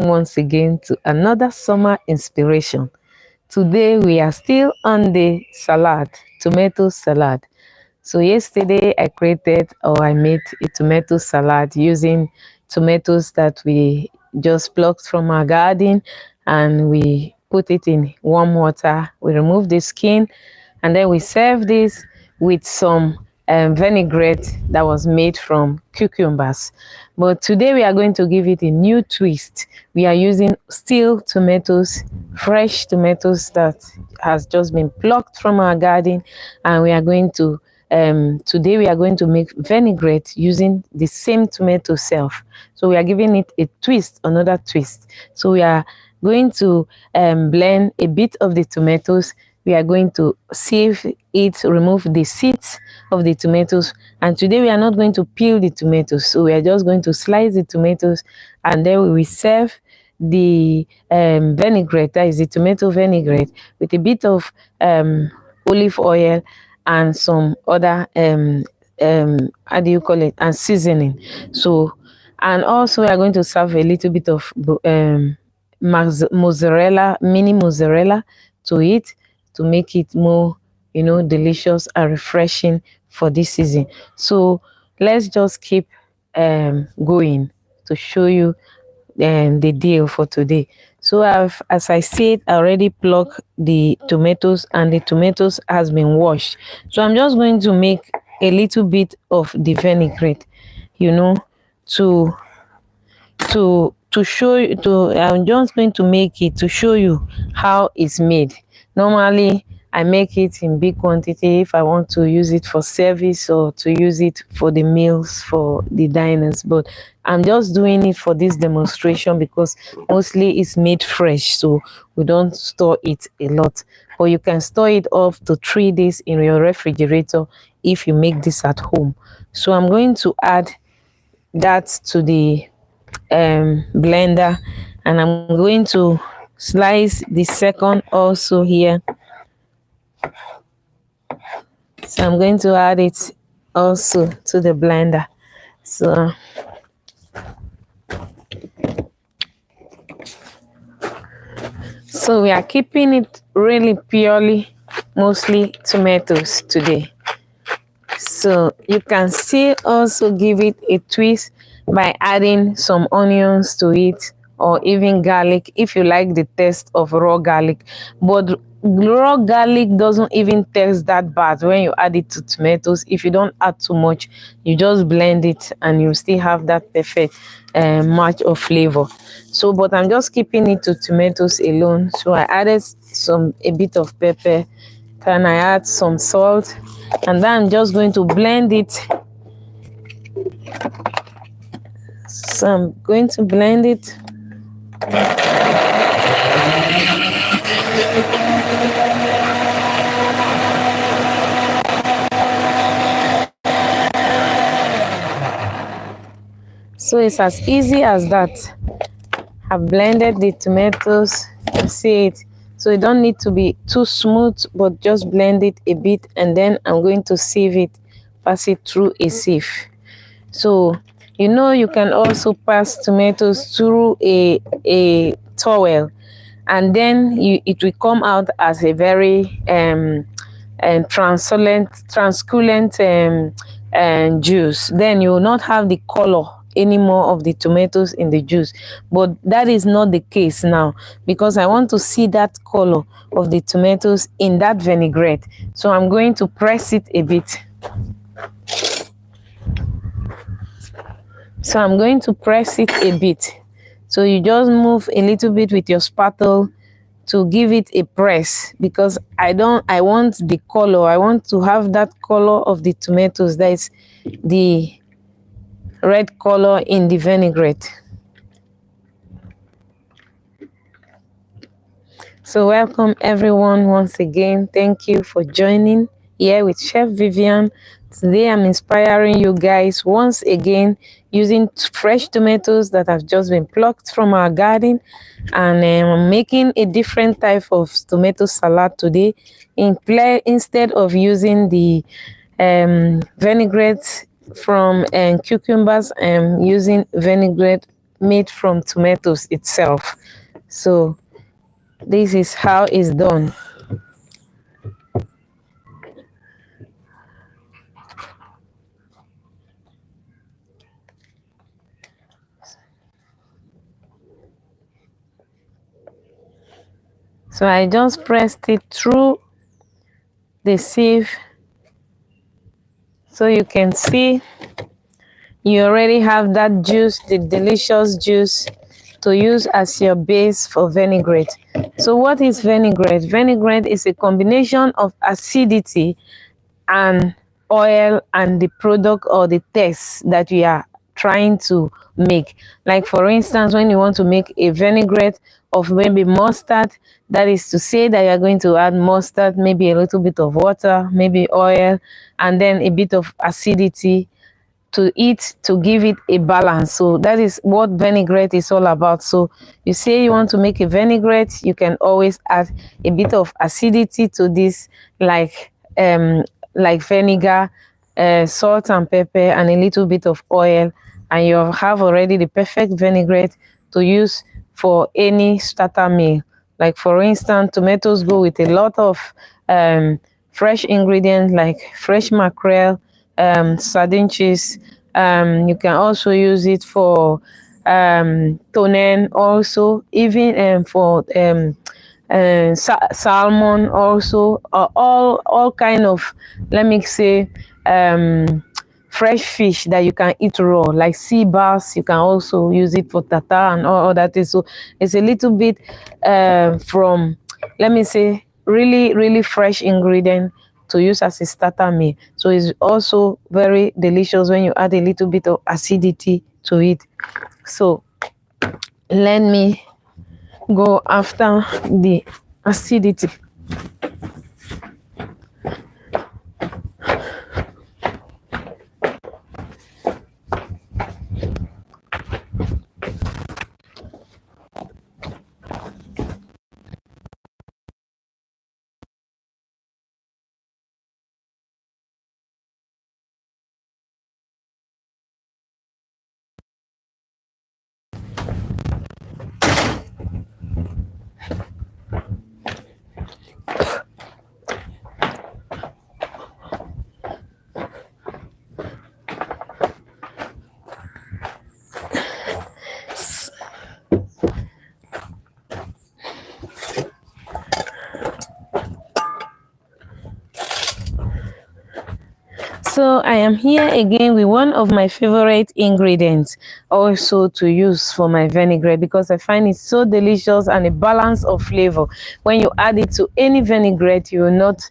once again to another summer inspiration. Today we are still on the salad, tomato salad. So yesterday I made a tomato salad using tomatoes that we just plucked from our garden, and we put it in warm water. We remove the skin, and then we serve this with some vinaigrette that was made from cucumbers. But today we are going to give it a new twist. We are using still tomatoes, fresh tomatoes that has just been plucked from our garden, and we are going to today we are going to make vinaigrette using the same tomato self. So we are giving it a twist, another twist. So we are going to blend a bit of the tomatoes. We are going to sieve it, remove the seeds of the tomatoes. And today we are not going to peel the tomatoes. So we are just going to slice the tomatoes, and then we will serve the vinaigrette, that is the tomato vinaigrette, with a bit of olive oil and some other how do you call it, and seasoning. So, and also we are going to serve a little bit of mozzarella, mini mozzarella to it, to make it more, delicious and refreshing for this season. So let's just keep going to show you the deal for today. So as I said, I already plucked the tomatoes, and the tomatoes has been washed. So I'm just going to make a little bit of the vinaigrette, to show you. I'm just going to make it to show you how it's made. Normally I make it in big quantity if I want to use it for service or to use it for the meals for the diners, but I'm just doing it for this demonstration because mostly it's made fresh, so we don't store it a lot. But you can store it up to 3 days in your refrigerator if you make this at home. So I'm going to add that to the blender, and I'm going to slice the second also here. So I'm going to add it also to the blender. So we are keeping it really purely, mostly tomatoes today. So you can still also give it a twist by adding some onions to it, or even garlic if you like the taste of raw garlic. But raw garlic doesn't even taste that bad when you add it to tomatoes. If you don't add too much, you just blend it and you still have that perfect match of flavor. So but I'm just keeping it to tomatoes alone. So I added a bit of pepper, then I add some salt, and then I'm just going to blend it. So I'm going to blend it. So it's as easy as that. I've blended the tomatoes, you see it. So it don't need to be too smooth, but just blend it a bit, and then I'm going to sieve it, pass it through a sieve. So you can also pass tomatoes through a towel, and then it will come out as a very translucent juice. Then you will not have the color anymore of the tomatoes in the juice, but that is not the case now, because I want to see that color of the tomatoes in that vinaigrette. So I'm going to press it a bit. So you just move a little bit with your spatula to give it a press, because I want the color. I want to have that color of the tomatoes, that is the red color in the vinaigrette. So welcome everyone once again. Thank you for joining here with Chef Viviane. Today I'm inspiring you guys once again using fresh tomatoes that have just been plucked from our garden, and I'm making a different type of tomato salad today. Instead of using the vinaigrette from cucumbers, I'm using vinaigrette made from tomatoes itself. So this is how it's done. So I just pressed it through the sieve, so you can see you already have that juice, the delicious juice, to use as your base for vinaigrette. So what is vinaigrette? Vinaigrette is a combination of acidity and oil and the product or the taste that you are trying to make. Like for instance, when you want to make a vinaigrette of maybe mustard, that is to say that you are going to add mustard, maybe a little bit of water, maybe oil, and then a bit of acidity to it to give it a balance. So that is what vinaigrette is all about. So you say you want to make a vinaigrette, you can always add a bit of acidity to this, like vinegar, salt and pepper, and a little bit of oil, and you have already the perfect vinaigrette to use for any starter meal. Like for instance, tomatoes go with a lot of fresh ingredients like fresh mackerel, sardine cheese. You can also use it for tonen, also even for salmon, also all kind of, let me say, fresh fish that you can eat raw, like sea bass. You can also use it for tartar and all that. So it's a little bit from, let me say, really fresh ingredient to use as a starter meal. So it's also very delicious when you add a little bit of acidity to it. So let me go after the acidity. So I am here again with one of my favorite ingredients also to use for my vinaigrette, because I find it so delicious and a balance of flavor. When you add it to any vinaigrette, you will not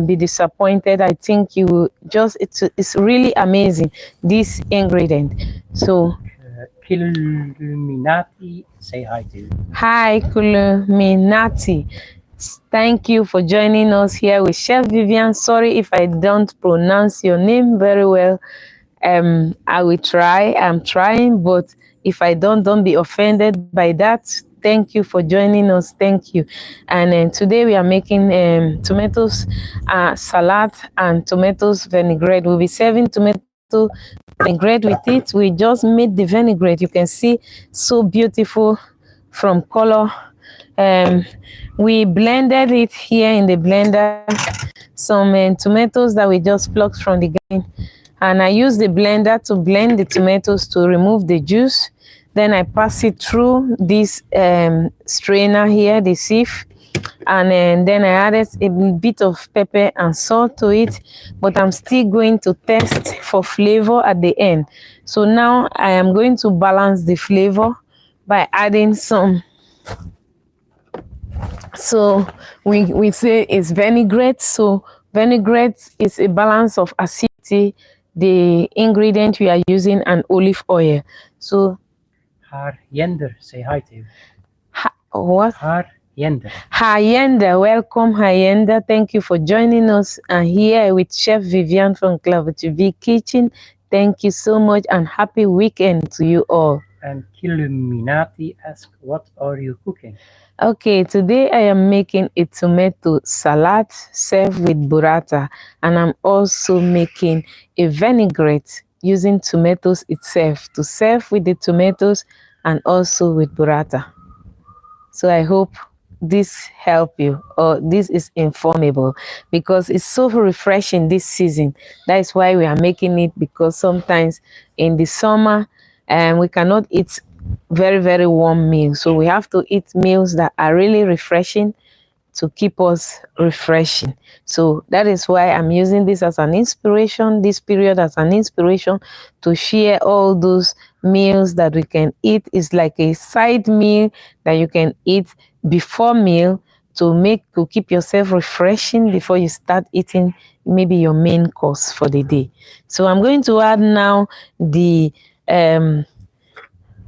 be disappointed. I think you will just, it's really amazing, this ingredient. So Illuminati, say hi to. hi, Illuminati. Thank you for joining us here with Chef Viviane. Sorry if I don't pronounce your name very well. I will try. I'm trying, but if I don't be offended by that. Thank you for joining us. Thank you. And today we are making tomatoes salad and tomatoes vinaigrette. We'll be serving tomato vinaigrette with it. We just made the vinaigrette. You can see so beautiful from color. We blended it here in the blender, some tomatoes that we just plucked from the garden, and I use the blender to blend the tomatoes to remove the juice. Then I pass it through this strainer here, the sieve, and then I added a bit of pepper and salt to it, but I'm still going to test for flavor at the end. So now I am going to balance the flavor by adding some. So we say it's vinaigrette. So vinaigrette is a balance of acidity, the ingredient we are using, and olive oil. So Haar Yender, say hi to. what? Haar Yender. Hayenda, welcome Hayenda. Thank you for joining us here with Chef Viviane from Klavertje Kitchen. Thank you so much and happy weekend to you all. And Illuminati asks, what are you cooking? Okay, today I am making a tomato salad served with burrata, and I'm also making a vinaigrette using tomatoes itself to serve with the tomatoes and also with burrata. So I hope this help you, or this is informative, because it's so refreshing this season. That is why we are making it, because sometimes in the summer and we cannot eat very very warm meals, so we have to eat meals that are really refreshing to keep us refreshing. So that is why I'm using this as an inspiration, this period as an inspiration to share all those meals that we can eat. It's like a side meal that you can eat before meal to keep yourself refreshing before you start eating maybe your main course for the day. So I'm going to add now um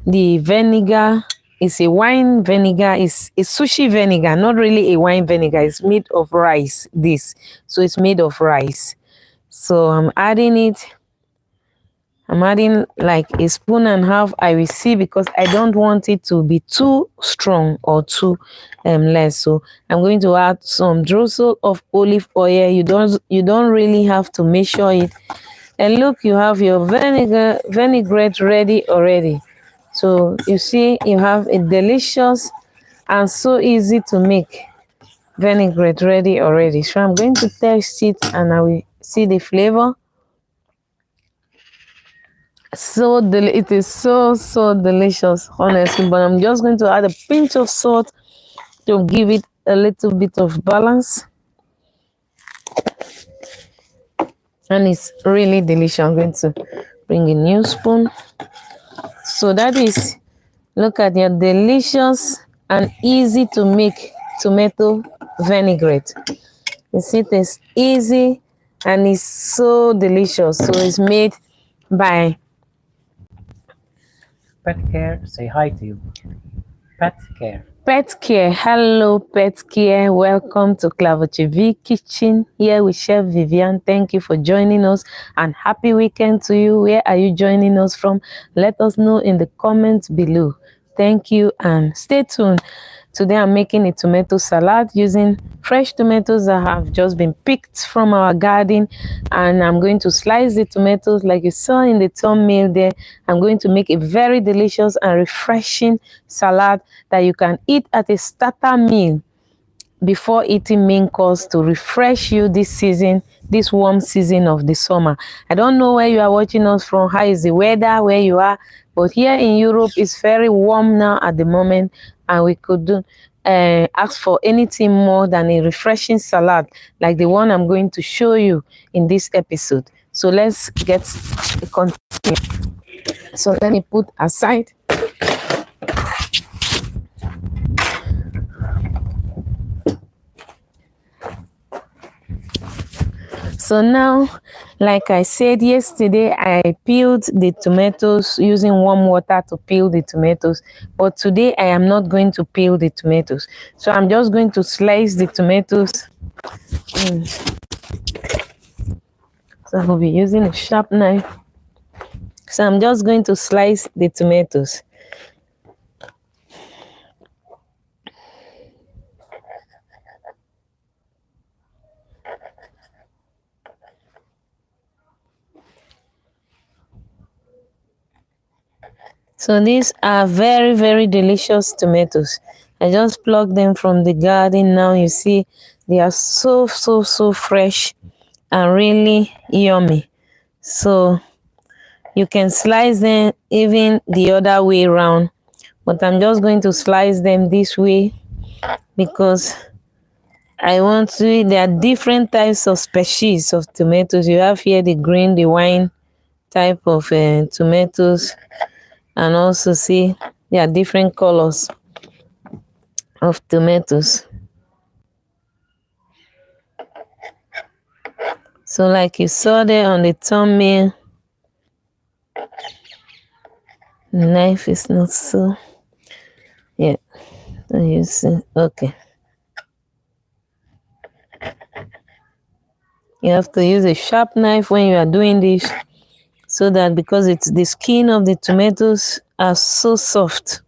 the vinegar. Is a wine vinegar, is a sushi vinegar, not really a wine vinegar. It's made of rice, this. So it's made of rice. So I'm adding it. I'm adding like a spoon and a half. I will see, because I don't want it to be too strong or too less. So I'm going to add some drizzle of olive oil. You don't really have to measure it. And look, you have your vinaigrette ready already. So you see, you have a delicious and so easy to make vinaigrette ready already. So I'm going to taste it and I will see the flavor. It is so delicious, honestly. But I'm just going to add a pinch of salt to give it a little bit of balance, and it's really delicious. I'm going to bring a new spoon. So that is, look at your delicious and easy to make tomato vinaigrette. You see, it is easy and it's so delicious. So it's made by Pet Care say hi to you. Pet Care. Pet Care. Hello, Pet Care. Welcome to Klavertje Kitchen. Here with Chef Viviane. Thank you for joining us and happy weekend to you. Where are you joining us from? Let us know in the comments below. Thank you and stay tuned. Today I'm making a tomato salad using fresh tomatoes that have just been picked from our garden, and I'm going to slice the tomatoes like you saw in the thumbnail there. I'm going to make a very delicious and refreshing salad that you can eat at a starter meal before eating main course to refresh you this season, this warm season of the summer. I don't know where you are watching us from, how is the weather where you are, but here in Europe it's very warm now at the moment, and we could do ask for anything more than a refreshing salad like the one I'm going to show you in this episode. So let's get continue. So let me put aside. So now, like I said yesterday, I peeled the tomatoes using warm water to peel the tomatoes. But today I am not going to peel the tomatoes. So I'm just going to slice the tomatoes. So I will be using a sharp knife. So I'm just going to slice the tomatoes. So these are very, very delicious tomatoes. I just plucked them from the garden. Now you see they are so fresh and really yummy. So you can slice them even the other way around, but I'm just going to slice them this way because I want to. There are different types of species of tomatoes. You have here the green, the wine type of tomatoes, and also see there are different colors of tomatoes. So like you saw there on the thumbnail, the knife is not so, yeah, don't you see? Okay. You have to use a sharp knife when you are doing this, so that because it's the skin of the tomatoes are so soft.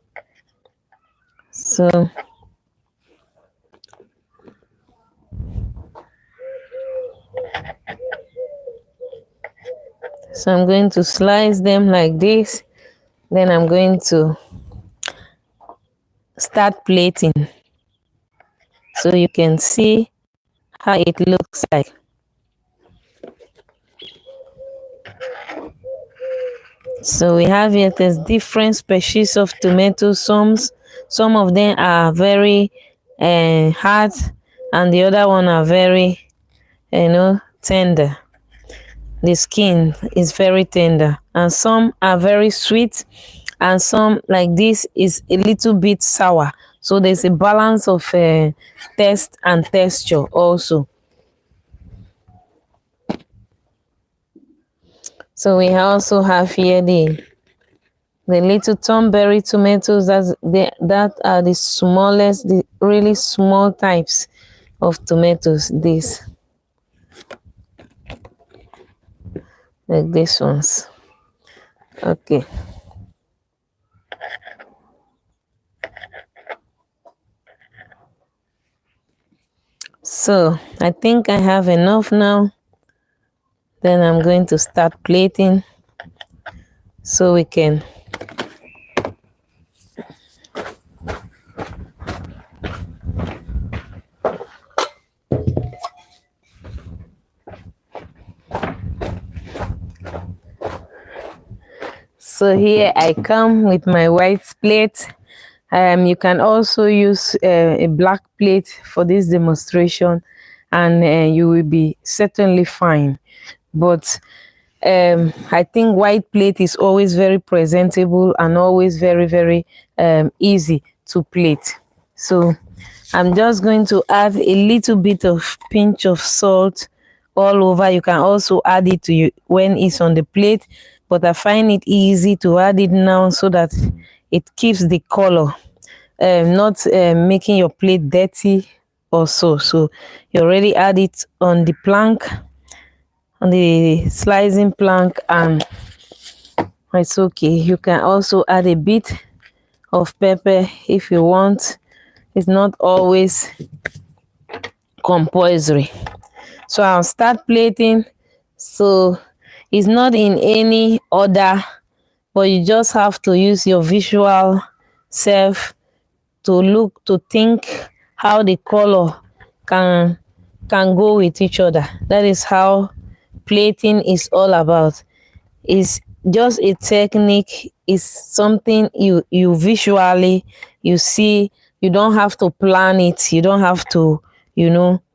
So I'm going to slice them like this. Then I'm going to start plating so you can see how it looks like. So we have here, there's different species of tomatoes. Some of them are very hard, and the other one are very, tender. The skin is very tender, and some are very sweet, and some like this is a little bit sour. So there's a balance of taste and texture also. So we also have here the little thornberry tomatoes. That are the smallest, the really small types of tomatoes. This, like these ones. Okay. So I think I have enough now. Then I'm going to start plating so we can So here I come with my white plate. You can also use a black plate for this demonstration, and you will be certainly fine. But I think white plate is always very presentable and always very, very easy to plate. So I'm just going to add a little bit of pinch of salt all over. You can also add it to you when it's on the plate, but I find it easy to add it now so that it keeps the color, not making your plate dirty or so. So you already add it on the plank, on the slicing plank, and it's okay. You can also add a bit of pepper if you want. It's not always compulsory. So I'll start plating. So it's not in any order, but you just have to use your visual self to think how the color can go with each other. That is how plating is all about. It's just a technique. It's something you visually you see. You don't have to plan it. You don't have to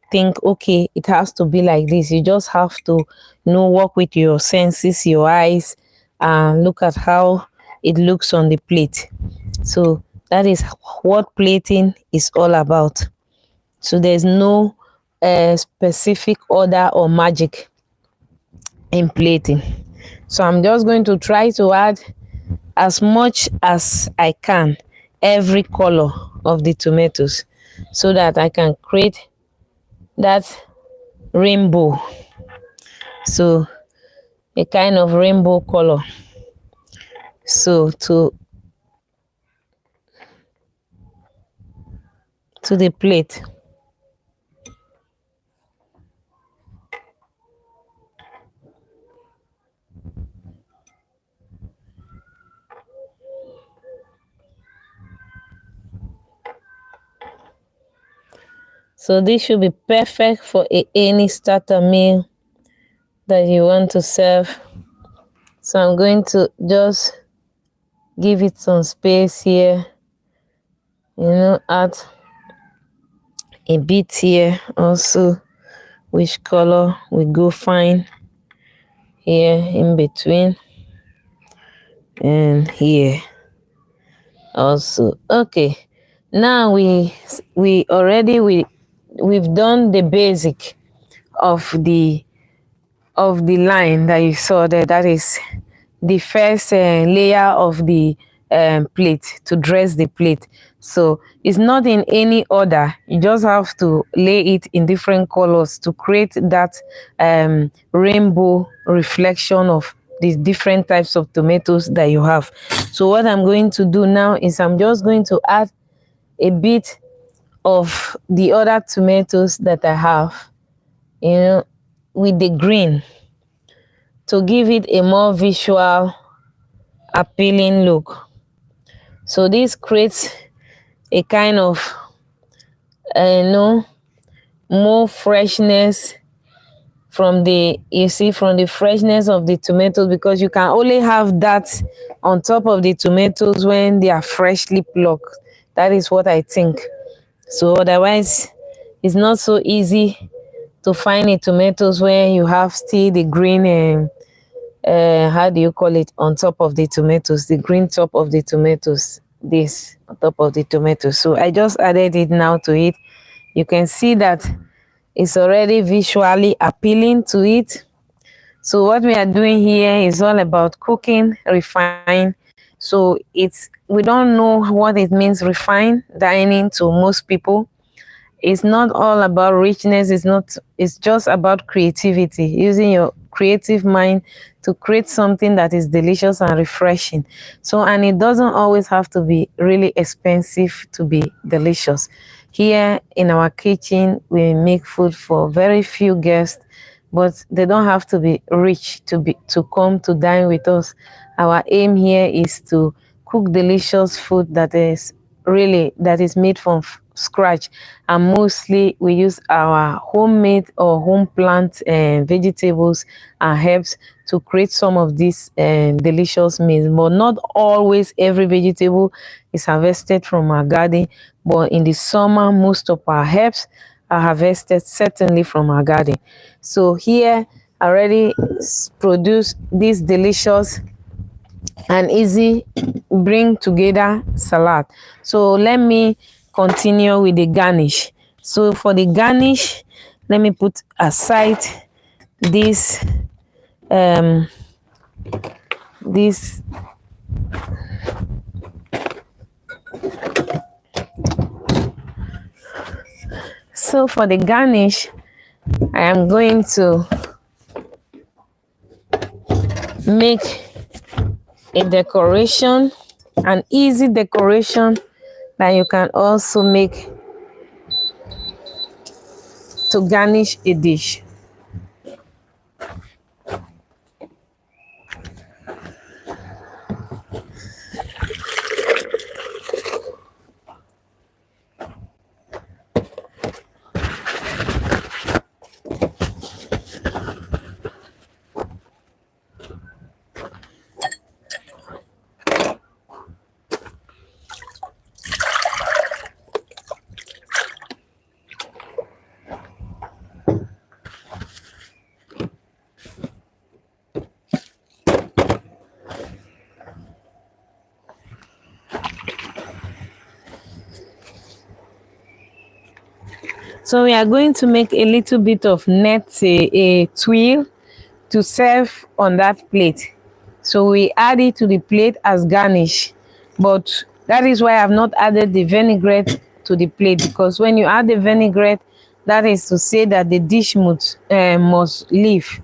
think, okay, it has to be like this. You just have to work with your senses, your eyes, and look at how it looks on the plate. So that is what plating is all about. So there's no specific order or magic in plating. So I'm just going to try to add as much as I can every color of the tomatoes so that I can create that rainbow. So a kind of rainbow color. So to the plate. So this should be perfect for any starter meal that you want to serve. So I'm going to just give it some space here, add a bit here also, which color will go fine here in between, and here also. Okay, now we've done the basic of the line that you saw there. That is the first layer of the plate, to dress the plate. So it's not in any order. You just have to lay it in different colors to create that rainbow reflection of the different types of tomatoes that you have. So what I'm going to do now is I'm just going to add a bit of the other tomatoes that I have, with the green. to give it a more visual appealing look. So this creates a kind of more freshness from the, you see, from the freshness of the tomatoes, because you can only have that on top of the tomatoes when they are freshly plucked. That is what I think. So otherwise it's not so easy to find a tomatoes where you have still the green how do you call it, on top of the tomatoes, the green top of the tomatoes, this on top of the tomatoes. So I just added it now to it. You can see that it's already visually appealing to it. So what we are doing here is all about cooking refined. So we don't know what it means refined dining to most people. It's not all about richness. It's just about creativity, using your creative mind to create something that is delicious and refreshing. So, and it doesn't always have to be really expensive to be delicious. Here in our kitchen, we make food for very few guests, but they don't have to be rich to come to dine with us. Our aim here is to cook delicious food that is made from scratch, and mostly we use our homemade or home plant vegetables and herbs to create some of these delicious meals. But not always every vegetable is harvested from our garden, but in the summer most of our herbs are harvested certainly from our garden. So here I already produce this delicious and easy bring together salad. So let me continue with the garnish. So for the garnish, let me put aside this this so for the garnish, I am going to make a decoration, an easy decoration that you can also make to garnish a dish. So we are going to make a little bit of net, a tuile to serve on that plate. So we add it to the plate as garnish, but that is why I have not added the vinaigrette to the plate, because when you add the vinaigrette, that is to say that the dish must leave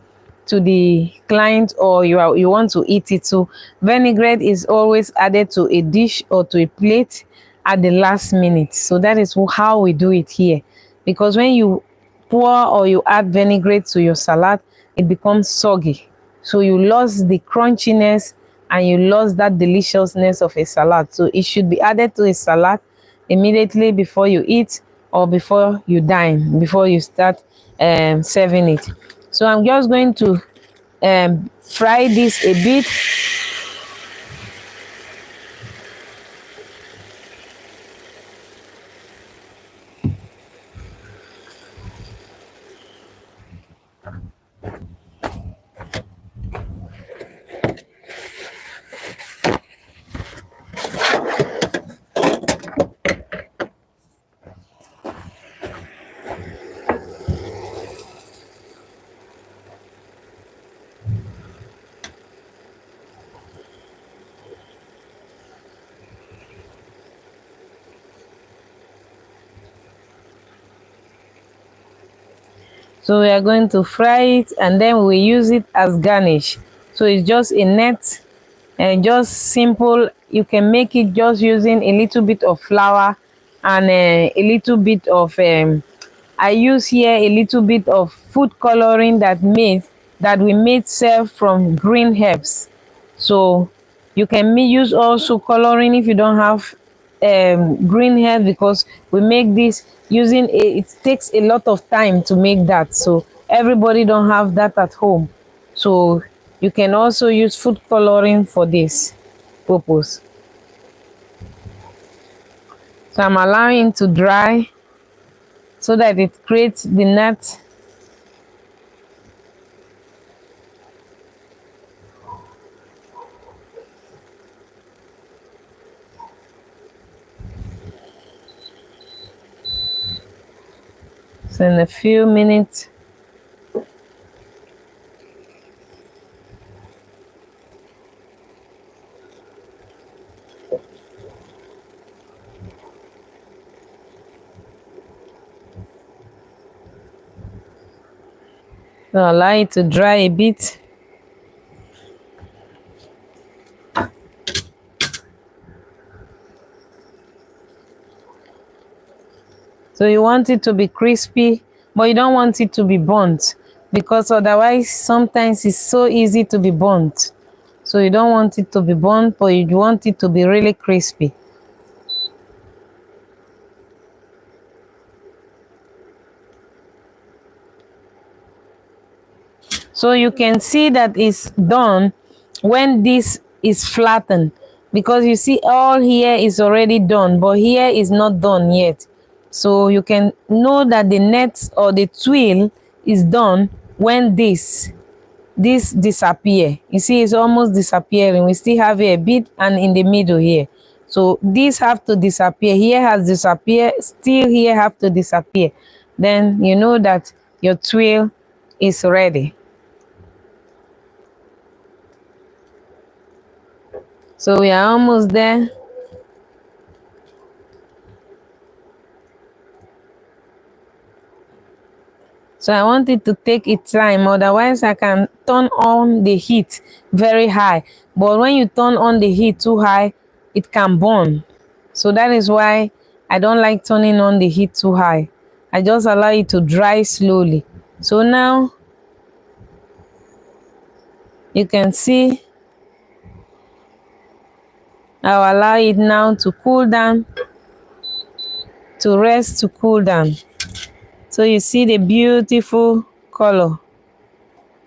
to the client, or you want to eat it. So vinaigrette is always added to a dish or to a plate at the last minute. So that is how we do it here, because when you pour or you add vinaigrette to your salad, it becomes soggy. So you lost the crunchiness and you lost that deliciousness of a salad. So it should be added to a salad immediately before you eat or before you dine, before you start serving it. So I'm just going to fry this a bit. So we are going to fry it and then we use it as garnish. So it's just a net and just simple. You can make it just using a little bit of flour and a little bit of I use here a little bit of food coloring that makes that we made serve from green herbs. So you can use also coloring if you don't have green herbs, because we make this using it takes a lot of time to make that, so everybody don't have that at home. So you can also use food coloring for this purpose. So I'm allowing it to dry so that it creates the nut. So in a few minutes, so allow it to dry a bit. So you want it to be crispy, but you don't want it to be burnt, because otherwise sometimes it's so easy to be burnt. So you don't want it to be burnt, but you want it to be really crispy. So you can see that it's done when this is flattened, because you see all here is already done, but here is not done yet. So you can know that the net or the twill is done when this disappear. You see it's almost disappearing. We still have a bit and in the middle here. So these have to disappear. Here has disappeared, still here have to disappear. Then you know that your twill is ready. So we are almost there. So I want it to take its time, otherwise I can turn on the heat very high. But when you turn on the heat too high, it can burn. So that is why I don't like turning on the heat too high. I just allow it to dry slowly. So now you can see I'll allow it now to cool down, to rest, to cool down. So you see the beautiful color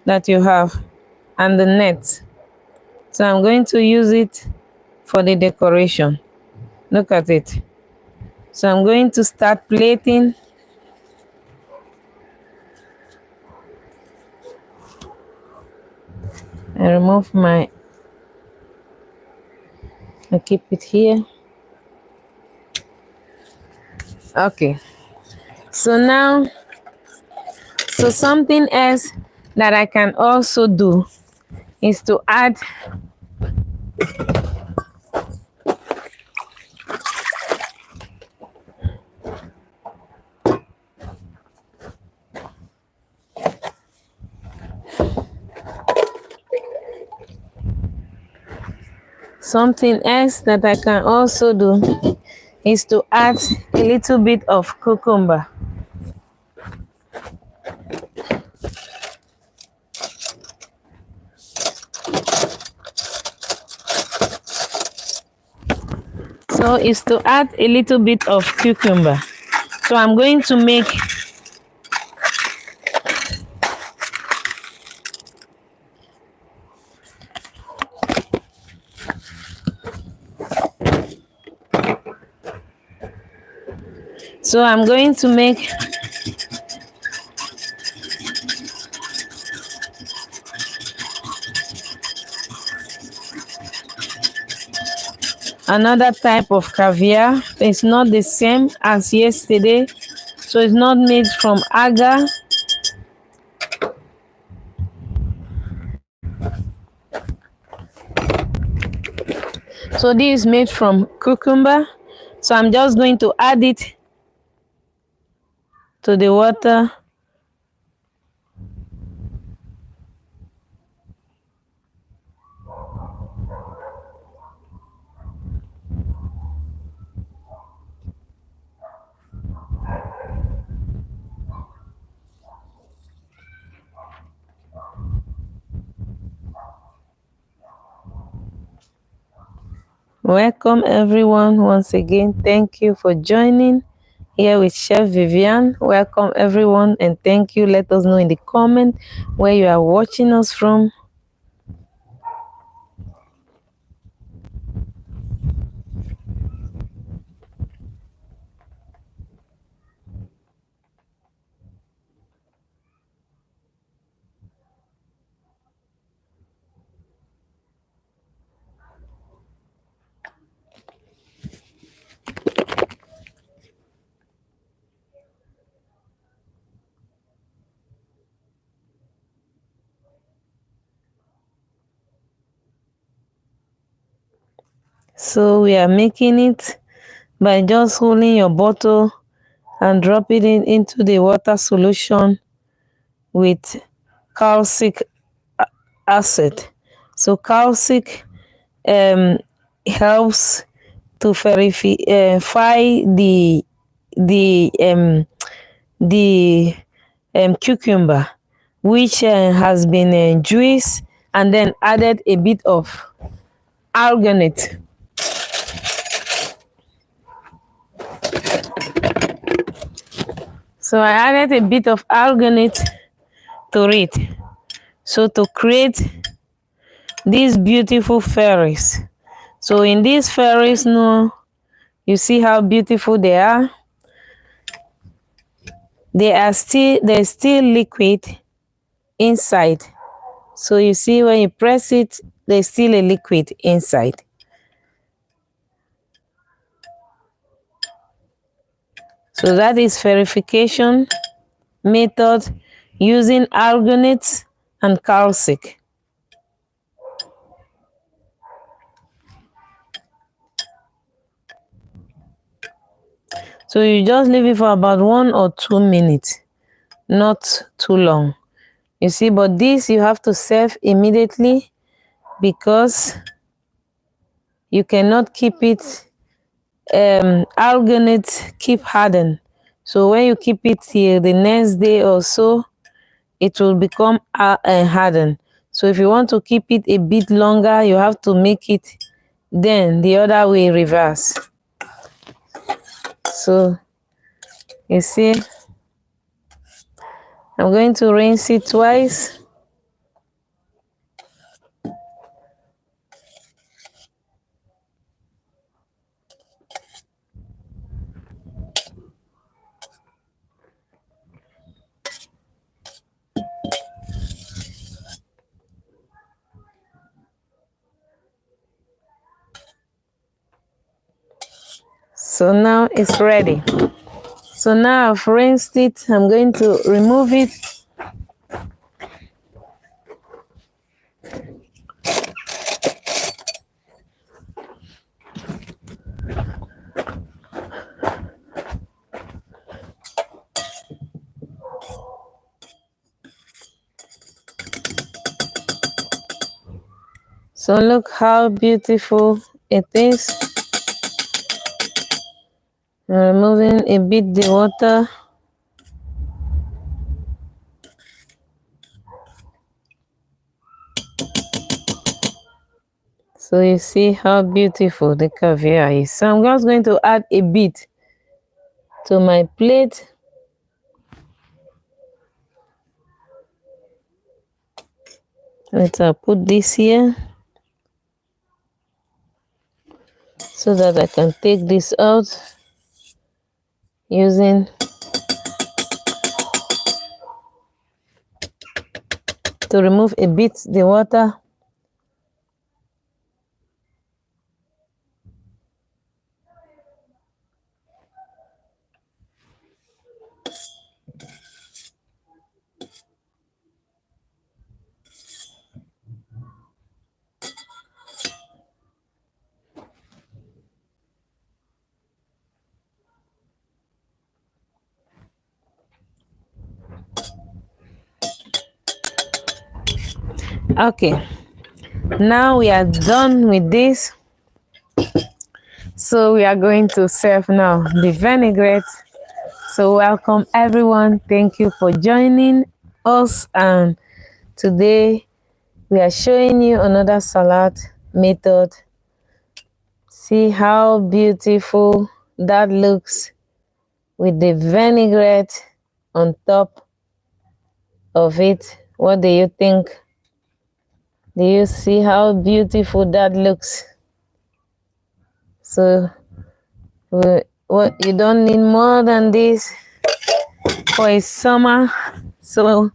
that you have and the net. So I'm going to use it for the decoration. Look at it. So I'm going to start plating. I remove my, I keep it here. Okay. So now, so something else that I can also do is to add something else that I can also do is to add a little bit of cucumber. So is to add a little bit of cucumber. So I'm going to make another type of caviar. It's not the same as yesterday. So it's not made from agar. So this is made from cucumber. So I'm just going to add it to the water. Welcome everyone once again. Thank you for joining here with Chef Viviane. Welcome everyone and thank you. Let us know in the comment where you are watching us from. So we are making it by just holding your bottle and dropping it into the water solution with calcic acid. So calcic helps to verify the cucumber, which has been juiced and then added a bit of arganate. So I added a bit of arganate to it, so to create these beautiful fairies. So in these fairies now, you see how beautiful they are. There's still liquid inside. So you see when you press it, there's still a liquid inside. So that is verification method using arganate and calcic. So you just leave it for about 1 or 2 minutes, not too long. You see, but this you have to serve immediately because you cannot keep it. Arganate keep harden. So when you keep it till the next day or so, it will become hardened. So if you want to keep it a bit longer, you have to make it then the other way reverse. So you see, I'm going to rinse it twice. So now it's ready. So now I've rinsed it. I'm going to remove it. So look how beautiful it is. I'm removing a bit the water. So you see how beautiful the caviar is. So I'm just going to add a bit to my plate. Let's put this here so that I can take this out using to remove a bit the water. Okay, now we are done with this. So we are going to serve now the vinaigrette. So welcome everyone. Thank you for joining us, and today we are showing you another salad method, See how beautiful that looks with the vinaigrette on top of it. What do you think? Do you see how beautiful that looks? So what you don't need more than this for a summer. So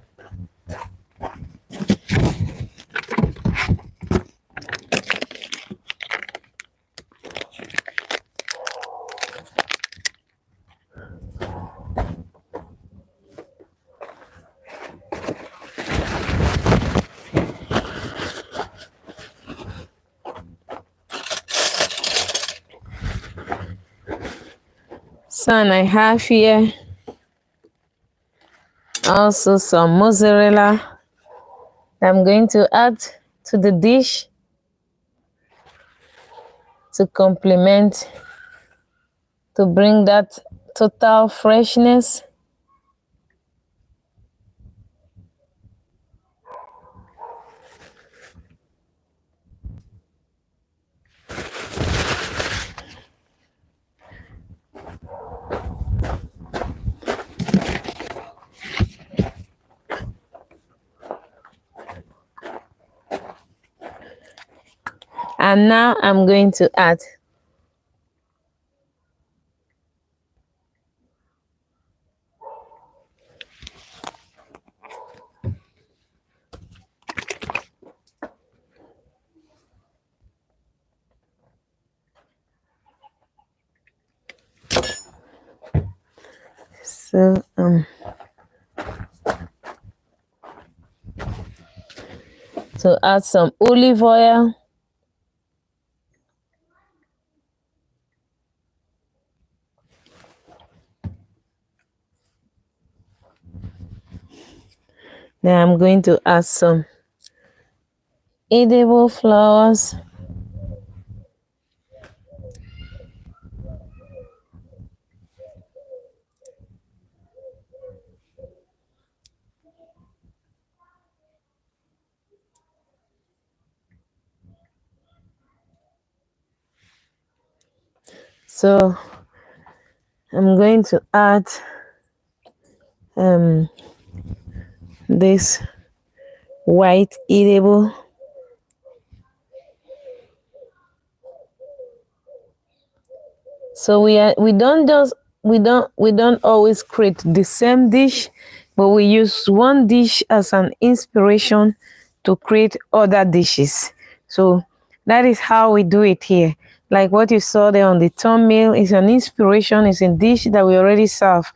and I have here also some mozzarella I'm going to add to the dish to complement, to bring that total freshness. And now I'm going to add so to add some olive oil. Then I'm going to add some edible flowers. So I'm going to add this white edible. So we don't always create the same dish, but we use one dish as an inspiration to create other dishes. So that is how we do it here. Like what you saw there on the thumbnail is an inspiration, is a dish that we already served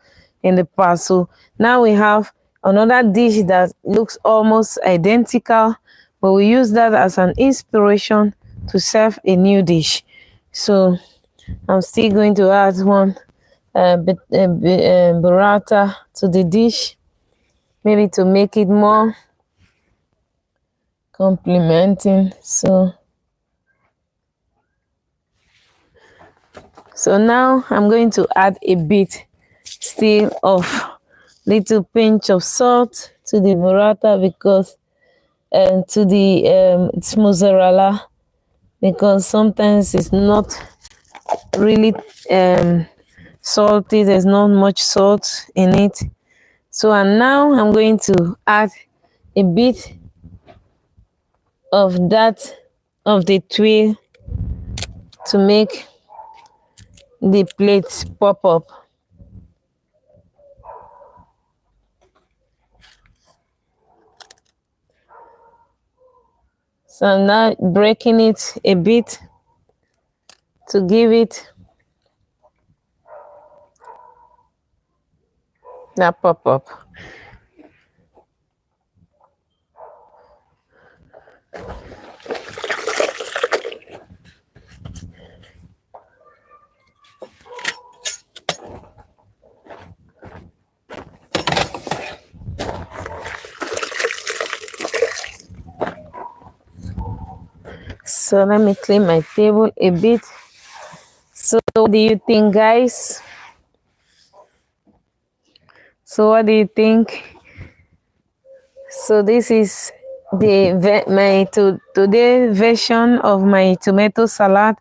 in the past. So now we have another dish that looks almost identical, but we use that as an inspiration to serve a new dish. So I'm still going to add one burrata to the dish, maybe to make it more complementing. So now I'm going to add a bit still of little pinch of salt to the burrata because to the it's mozzarella, because sometimes it's not really salty. There's not much salt in it. So and now I'm going to add a bit of the tuile to make the plates pop up. So I'm now breaking it a bit to give it that pop up. So let me clean my table a bit. So what do you think, guys? So what do you think? So this is my today version of my tomato salad.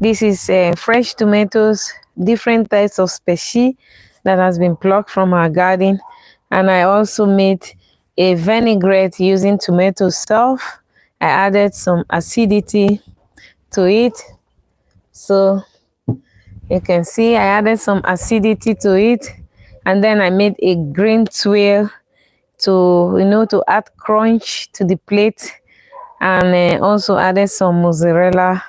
This is fresh tomatoes, different types of species that has been plucked from our garden. And I also made a vinaigrette using tomato itself. I added some acidity to it. So you can see I added some acidity to it. And then I made a green twirl to, to add crunch to the plate. And also added some mozzarella.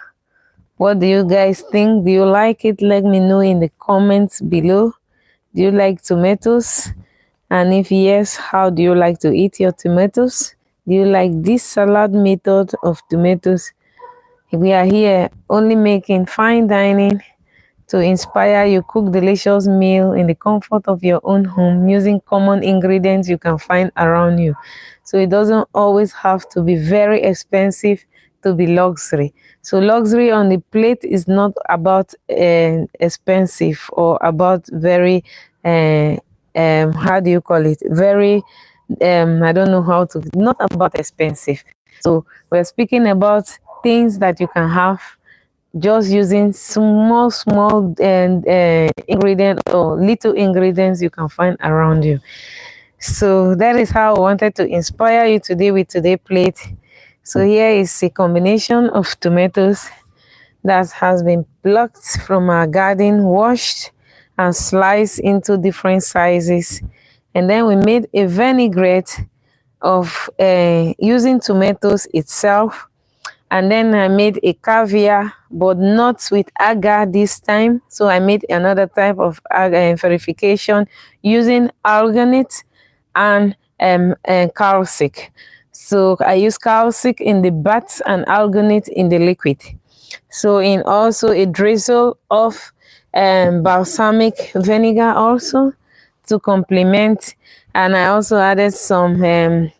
What do you guys think? Do you like it? Let me know in the comments below. Do you like tomatoes? And if yes, how do you like to eat your tomatoes? Do you like this salad method of tomatoes? We are here only making fine dining to inspire you. Cook delicious meal in the comfort of your own home using common ingredients you can find around you. So it doesn't always have to be very expensive to be luxury. So luxury on the plate is not about expensive or about very how do you call it, very I don't know how to, not about expensive. So we're speaking about things that you can have just using small and ingredient or little ingredients you can find around you. So that is how I wanted to inspire you today with today's plate. So here is a combination of tomatoes that has been plucked from our garden, washed and sliced into different sizes. And then we made a vinaigrette of using tomatoes itself. And then I made a caviar, but not with agar this time. So I made another type of verification using alginate and calcic. So I use calcic in the bath and alginate in the liquid. So in also a drizzle of balsamic vinegar also to complement. And I also added some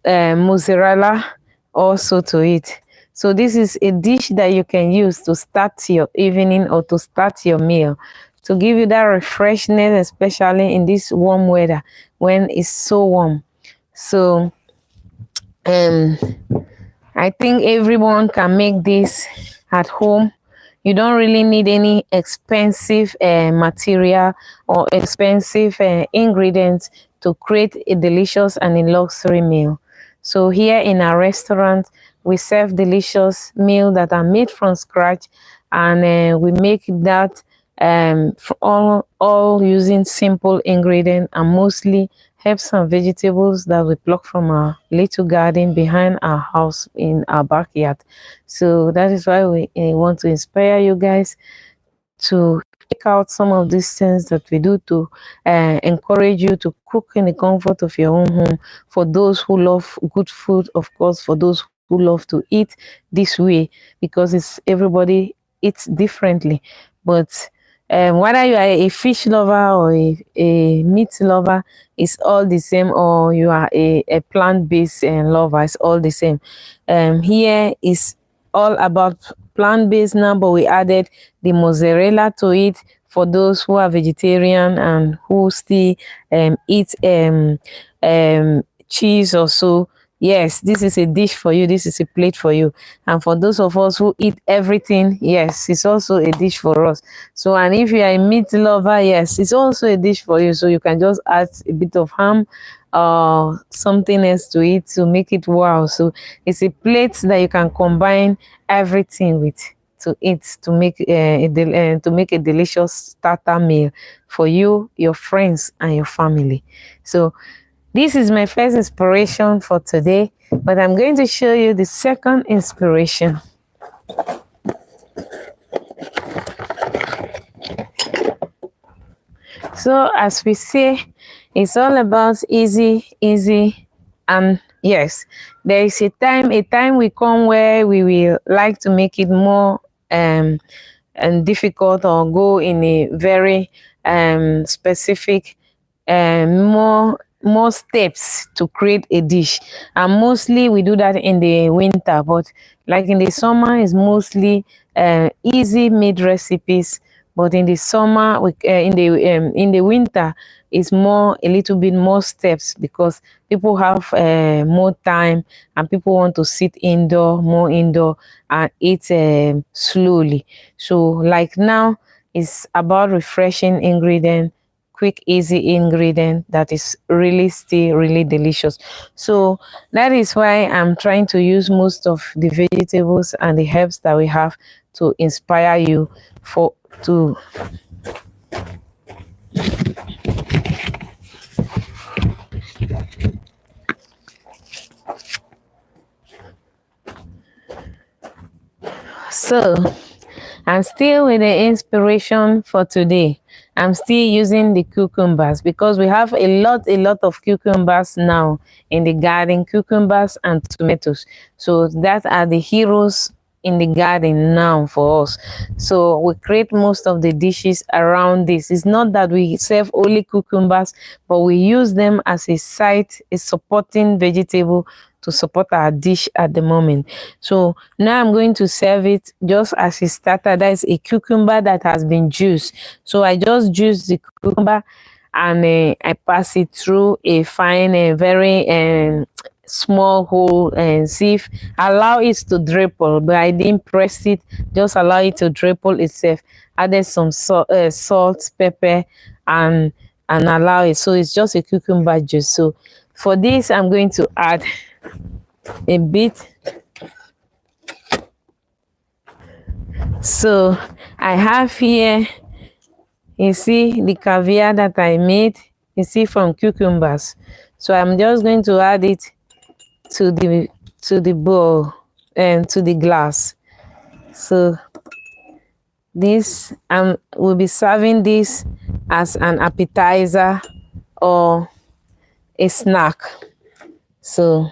mozzarella also to it. So this is a dish that you can use to start your evening or to start your meal, to give you that refreshness, especially in this warm weather when it's so warm. So I think everyone can make this at home. You don't really need any expensive material or expensive ingredients to create a delicious and a luxury meal. So here in our restaurant, we serve delicious meals that are made from scratch, and we make that for all using simple ingredients and mostly herbs and vegetables that we pluck from our little garden behind our house in our backyard. So that is why we want to inspire you guys to check out some of these things that we do to encourage you to cook in the comfort of your own home. For those who love good food, of course, for those who love to eat this way, because it's everybody eats differently. But whether you are a fish lover or a meat lover, it's all the same, or you are a plant-based lover, it's all the same. Here is all about plant-based now, but we added the mozzarella to it for those who are vegetarian and who still eat cheese or so. Yes, this is a dish for you. This is a plate for you. And for those of us who eat everything, yes, it's also a dish for us. So, and if you are a meat lover, yes, it's also a dish for you. So you can just add a bit of ham or something else to it to make it wow. So it's a plate that you can combine everything with to eat to make to make a delicious starter meal for you, your friends, and your family. So this is my first inspiration for today, but I'm going to show you the second inspiration. So as we say, it's all about easy, and yes, there is a time will come where we will like to make it more and difficult, or go in a very specific more steps to create a dish, and mostly we do that in the winter. But like in the summer, is mostly easy made recipes but in the summer, in the winter, it's more a little bit more steps because people have more time and people want to sit indoor, more indoor, and eat slowly. So like now, it's about refreshing ingredient, quick easy ingredient that is really still really delicious. So that is why I'm trying to use most of the vegetables and the herbs that we have to inspire you for to so I'm still with the inspiration for today. I'm still using the cucumbers because we have a lot of cucumbers now in the garden, cucumbers and tomatoes. So that are the heroes in the garden now for us. So we create most of the dishes around this. It's not that we serve only cucumbers, but we use them as a side, a supporting vegetable to support our dish at the moment. So now I'm going to serve it just as a starter. That is a cucumber that has been juiced. So I just juice the cucumber and I pass it through a fine, very small hole and sieve. Allow it to dribble, but I didn't press it. Just allow it to dribble itself. Added some salt, pepper, and allow it. So it's just a cucumber juice. So for this, I'm going to add a bit. So I have here, you see the caviar that I made, you see, from cucumbers. So I'm just going to add it to the bowl and to the glass. So this will be serving this as an appetizer or a snack. So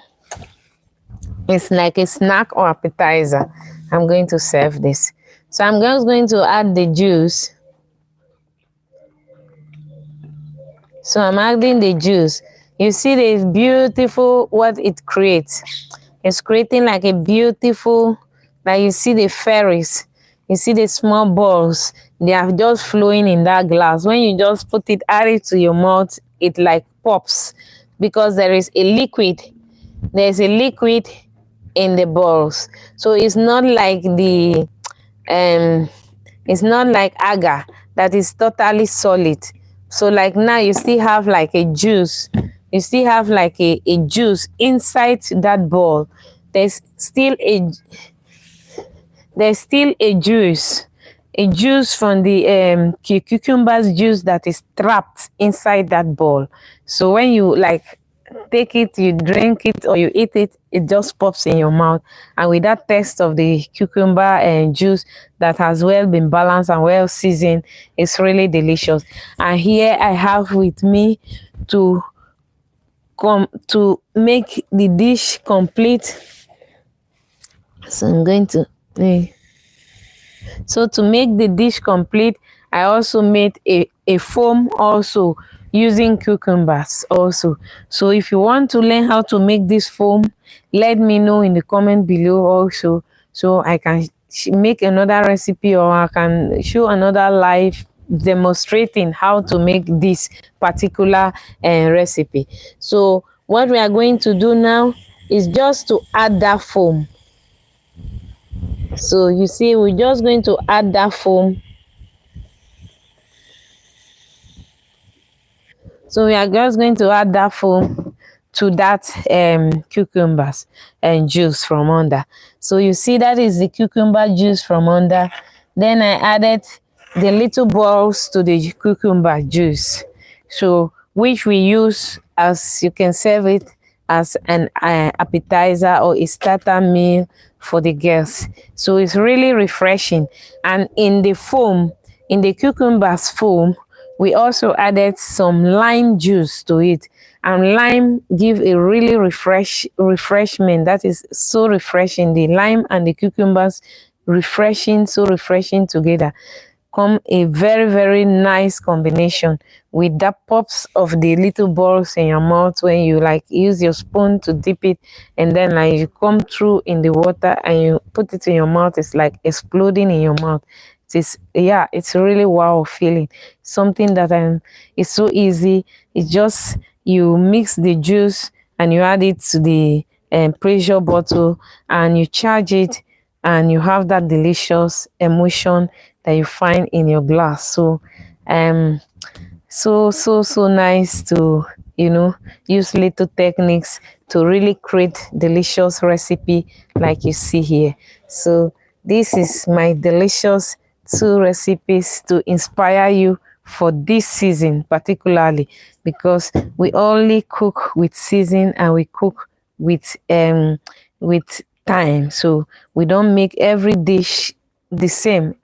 it's like a snack or appetizer. I'm going to serve this. So I'm just going to add the juice. So I'm adding the juice. You see the beautiful what it creates. It's creating like a beautiful, like you see the fairies. You see the small balls. They are just flowing in that glass. When you just put it, add it to your mouth, it like pops because there is a liquid. There's a liquid in the balls. So it's not like the it's not like agar that is totally solid. So like now you still have like a juice. You still have like a juice inside that ball. There's still a juice. A juice from the cucumber's juice that is trapped inside that ball. So when you like take it, you drink it or you eat it, it just pops in your mouth. And with that taste of the cucumber and juice that has well been balanced and well seasoned, it's really delicious. And here I have with me to make the dish complete. So I'm going to so to make the dish complete, I also made a foam also using cucumbers also. So if you want to learn how to make this foam, let me know in the comment below also, so I can make another recipe or I can show another live demonstrating how to make this particular recipe. So what we are going to do now is just to add that foam. So you see, we're just going to add that foam. So we are just going to add that foam to that cucumbers and juice from under. So you see that is the cucumber juice from under. Then I added the little balls to the cucumber juice. So which we use as you can serve it as an appetizer or a starter meal for the girls. So it's really refreshing. And in the foam, in the cucumbers foam, we also added some lime juice to it, and lime give a really refreshment that is so refreshing. The lime and the cucumbers refreshing, so refreshing together, come a very nice combination with that pops of the little balls in your mouth when you like use your spoon to dip it, and then like you come through in the water and you put it in your mouth. It's like exploding in your mouth. it is, yeah, it's really wow feeling. Something that is so easy. It's just you mix the juice and you add it to the pressure bottle and you charge it, and you have that delicious emotion that you find in your glass. So um so nice to, you know, use little techniques to really create delicious recipe like you see here. So this is my delicious two recipes to inspire you for this season, particularly because we only cook with season and we cook with time. So we don't make every dish the same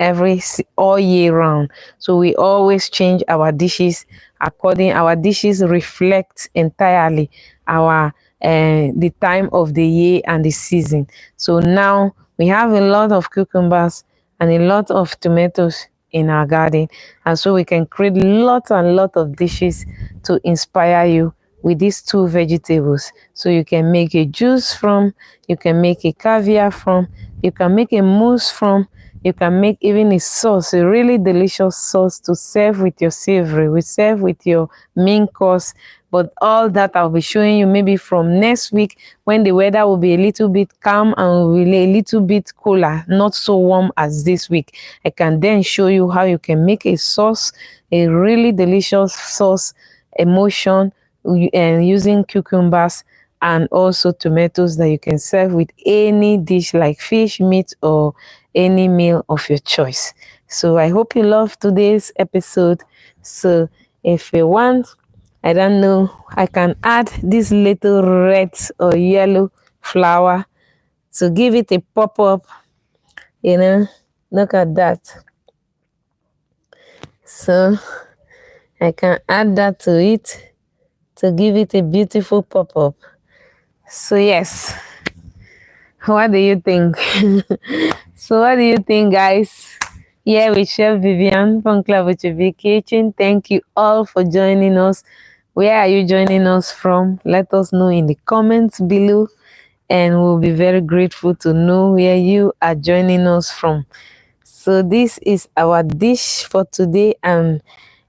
all year round. So we always change our dishes according. Our dishes reflect entirely our the time of the year and the season. So now we have a lot of cucumbers and a lot of tomatoes in our garden, and so we can create lot and lot of dishes to inspire you with these two vegetables. So you can make a juice from, you can make a caviar from, you can make a mousse from, you can make even a sauce, a really delicious sauce to serve with your savory, we serve with your main course. But all that I'll be showing you maybe from next week, when the weather will be a little bit calm and will be a little bit cooler, not so warm as this week. I can then show you how you can make a sauce, a really delicious sauce emulsion, and using cucumbers and also tomatoes that you can serve with any dish like fish, meat, or any meal of your choice. So I hope you love today's episode. So if you want, I don't know, I can add this little red or yellow flower to give it a pop-up, you know. Look at that. So I can add that to it to give it a beautiful pop-up. So yes, what do you think? So what do you think, guys? Here with Chef Viviane from Klavertje Kitchen. Thank you all for joining us. Where are you joining us from? Let us know in the comments below, and we'll be very grateful to know where you are joining us from. So this is our dish for today, and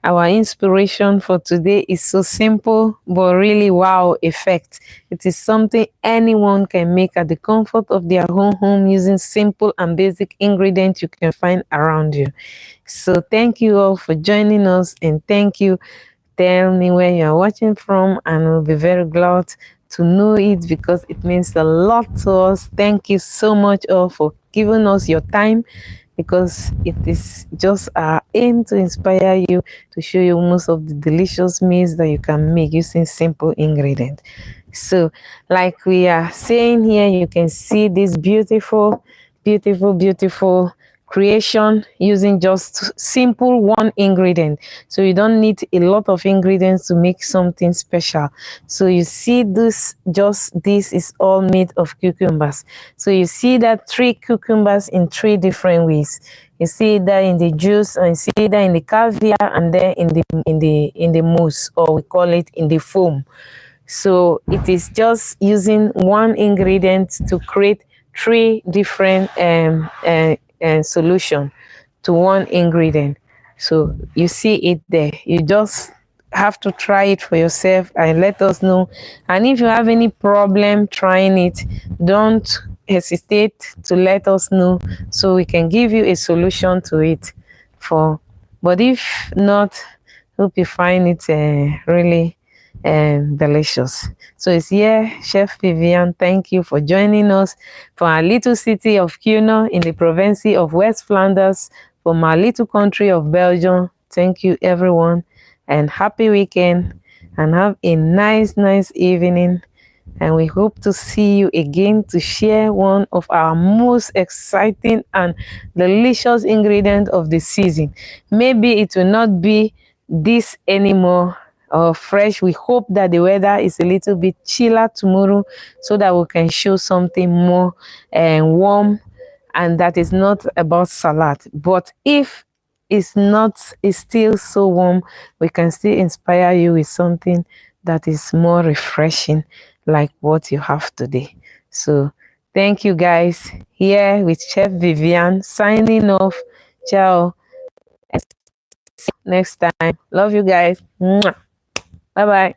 our inspiration for today is so simple but really wow effect. It is something anyone can make at the comfort of their own home using simple and basic ingredients you can find around you. So thank you all for joining us, and thank you. Tell me where you are watching from, and we'll be very glad to know it because it means a lot to us. Thank you so much all for giving us your time, because it is just our aim to inspire you, to show you most of the delicious meals that you can make using simple ingredients. So like we are saying here, you can see this beautiful, beautiful, beautiful creation using just simple one ingredient. So you don't need a lot of ingredients to make something special. So you see this, just this is all made of cucumbers. So you see that 3 cucumbers in 3 different ways. You see that in the juice, and you see that in the caviar, and then in the mousse, or we call it in the foam. So it is just using one ingredient to create 3 different solution to one ingredient. So you see it there. You just have to try it for yourself and let us know. And if you have any problem trying it, don't hesitate to let us know so we can give you a solution to it. But if not, hope you find it really delicious. So it's here, Chef Viviane. Thank you for joining us from our little city of Kuno in the province of West Flanders, from our little country of Belgium. Thank you, everyone, and happy weekend, and have a nice evening. And we hope to see you again to share one of our most exciting and delicious ingredients of the season. Maybe it will not be this anymore or fresh. We hope that the weather is a little bit chiller tomorrow, so that we can show something more warm, and that is not about salad. But if it's still so warm, we can still inspire you with something that is more refreshing, like what you have today. So thank you, guys. Here with Chef Viviane, signing off. Ciao. And see you next time. Love you guys. Bye bye.